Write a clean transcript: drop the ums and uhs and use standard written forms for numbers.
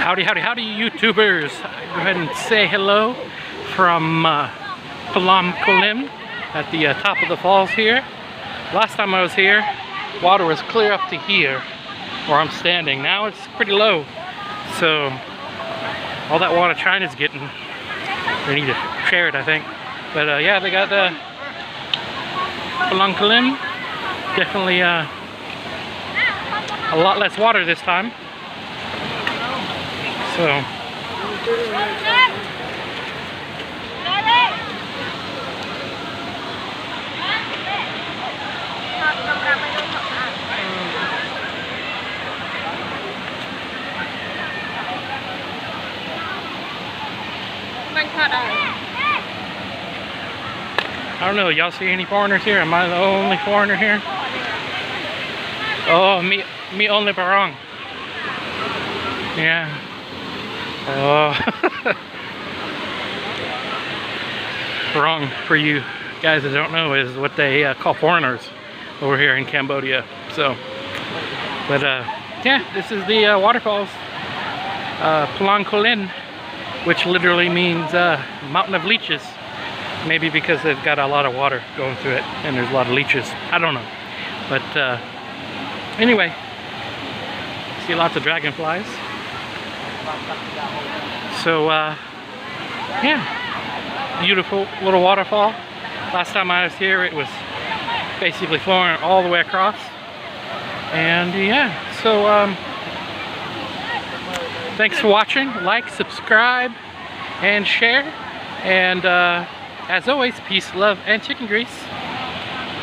Howdy, howdy, howdy, YouTubers. Go ahead and say hello from phenom kulin at the top of the falls here. Last time I was here, water was clear up to here where I'm standing. Now it's pretty low. So all that water China's getting, they need to share it, I think. But yeah, they got phenom kulin. Definitely a lot less water this time. So I don't know, y'all see any foreigners here? Am I the only foreigner here? Oh, me only barong. Yeah. Oh. Wrong for you guys that don't know is what they call foreigners over here in Cambodia. So, but yeah, this is the waterfalls, phenom kulin, which literally means mountain of leeches. Maybe because they've got a lot of water going through it and there's a lot of leeches. I don't know. But anyway, see lots of dragonflies. So yeah, beautiful little waterfall. Last time I was here it was basically flowing all the way across. And yeah, so thanks for watching. Like, subscribe, and share. And as always, peace, love, and chicken grease.